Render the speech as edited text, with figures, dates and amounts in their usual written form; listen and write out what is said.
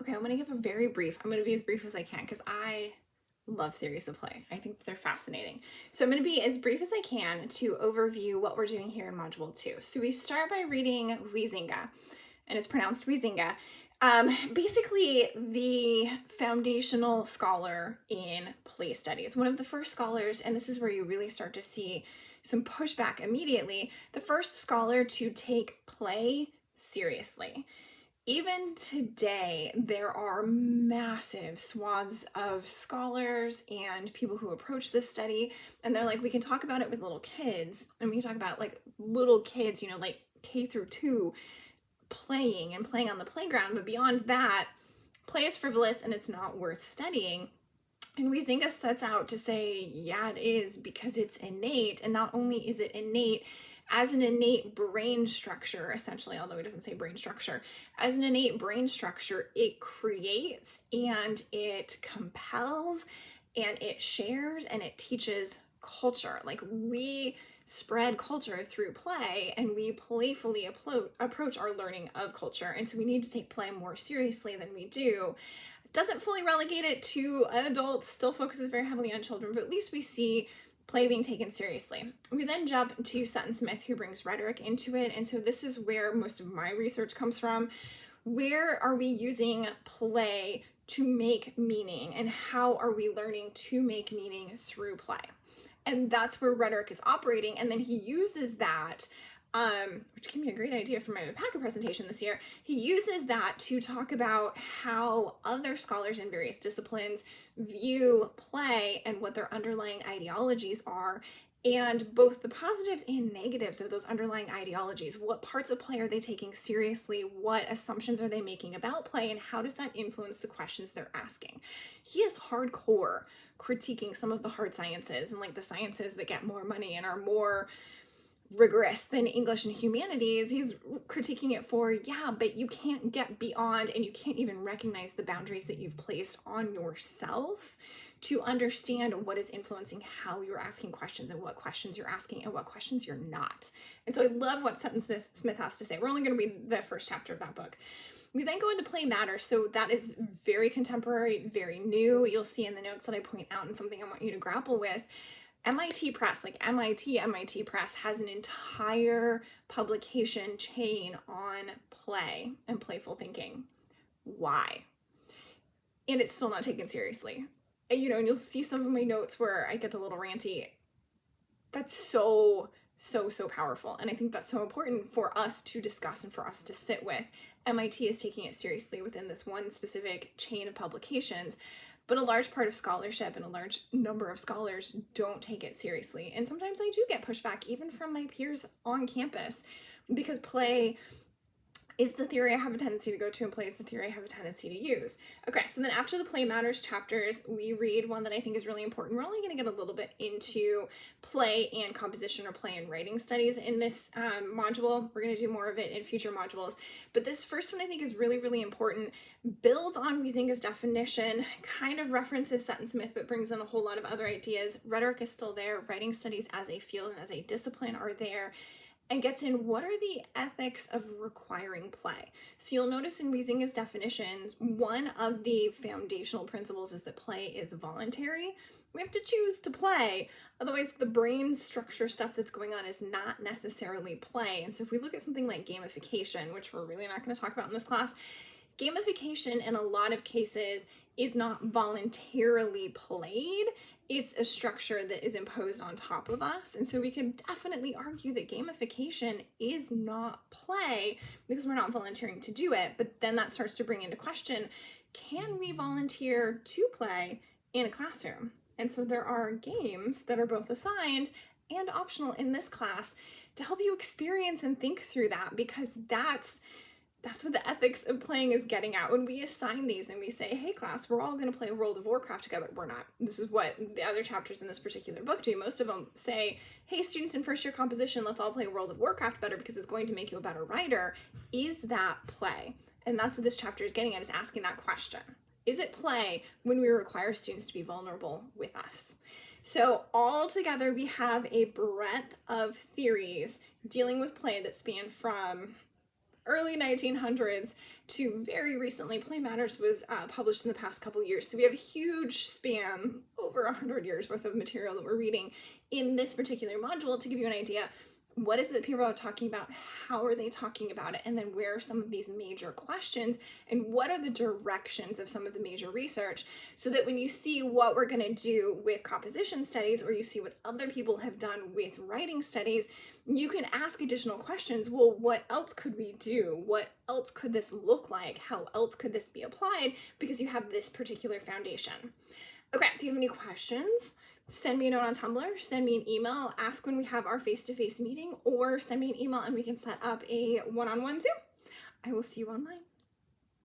Okay, I'm going to give a very brief, I'm going to be as brief as I can because I love theories of play. I think that they're fascinating. So I'm going to be as brief as I can to overview what we're doing here in Module 2. So we start by reading Huizinga, and it's pronounced Huizinga. Basically, the foundational scholar in play studies, one of the first scholars, and this is where you really start to see some pushback immediately, the first scholar to take play seriously. Even today, there are massive swaths of scholars and people who approach this study, and they're like, we can talk about it with little kids, and we can talk about like little kids, like K through 2, playing and playing on the playground, but beyond that, play is frivolous and it's not worth studying. And Huizinga sets out to say, yeah, it is, because it's innate. And not only is it innate, as an innate brain structure, essentially, although it doesn't say brain structure, as an innate brain structure, it creates and it compels and it shares and it teaches culture. Like, we spread culture through play and we playfully approach our learning of culture. And so we need to take play more seriously than we do. Doesn't fully relegate it to adults, still focuses very heavily on children, but at least we see play being taken seriously. We then jump to Sutton Smith, who brings rhetoric into it, and so this is where most of my research comes from. Where are we using play to make meaning, and how are we learning to make meaning through play? And that's where rhetoric is operating, and then he uses that, which gave me a great idea for my Packet presentation this year. He uses that to talk about how other scholars in various disciplines view play and what their underlying ideologies are, and both the positives and negatives of those underlying ideologies. What parts of play are they taking seriously? What assumptions are they making about play? And how does that influence the questions they're asking? He is hardcore critiquing some of the hard sciences and like the sciences that get more money and are more rigorous than English and humanities. He's critiquing it for, yeah, but you can't get beyond and you can't even recognize the boundaries that you've placed on yourself to understand what is influencing how you're asking questions and what questions you're asking and what questions you're not. And so I love what Sutton Smith has to say. We're only going to read the first chapter of that book. We then go into Play Matters. So that is very contemporary, very new. You'll see in the notes that I point out and something I want you to grapple with. MIT Press, like MIT Press has an entire publication chain on play and playful thinking. Why? And it's still not taken seriously. And you'll see some of my notes where I get a little ranty. That's so powerful. And I think that's so important for us to discuss and for us to sit with. MIT is taking it seriously within this one specific chain of publications, but a large part of scholarship and a large number of scholars don't take it seriously. And sometimes I do get pushback even from my peers on campus, because play is the theory I have a tendency to go to and play is the theory I have a tendency to use. Okay, so then after the Play Matters chapters, we read one that I think is really important. We're only going to get a little bit into play and composition or play and writing studies in this module. We're going to do more of it in future modules. But this first one I think is really, really important. Builds on Huizinga's definition, kind of references Sutton Smith, but brings in a whole lot of other ideas. Rhetoric is still there. Writing studies as a field and as a discipline are there. And gets in what are the ethics of requiring play. So you'll notice in Huizinga's definitions, one of the foundational principles is that play is voluntary. We have to choose to play. Otherwise, the brain structure stuff that's going on is not necessarily play. And so if we look at something like gamification, which we're really not going to talk about in this class, gamification in a lot of cases is not voluntarily played. It's a structure that is imposed on top of us. And so we can definitely argue that gamification is not play because we're not volunteering to do it. But then that starts to bring into question, can we volunteer to play in a classroom? And so there are games that are both assigned and optional in this class to help you experience and think through that, because that's what the ethics of playing is getting at. When we assign these and we say, hey class, we're all going to play World of Warcraft together, we're not. This is what the other chapters in this particular book do. Most of them say, hey students in first year composition, let's all play World of Warcraft better because it's going to make you a better writer. Is that play? And that's what this chapter is getting at, is asking that question. Is it play when we require students to be vulnerable with us? So all together we have a breadth of theories dealing with play that span from early 1900s to very recently. Play Matters was published in the past couple years. So we have a huge span, over 100 years worth of material that we're reading in this particular module to give you an idea. What is it that people are talking about? How are they talking about it? And then where are some of these major questions? And what are the directions of some of the major research? So that when you see what we're going to do with composition studies, or you see what other people have done with writing studies, you can ask additional questions. Well, what else could we do? What else could this look like? How else could this be applied? Because you have this particular foundation. Okay, if you have any questions, send me a note on Tumblr, send me an email, ask when we have our face-to-face meeting, or send me an email and we can set up a one-on-one Zoom. I will see you online.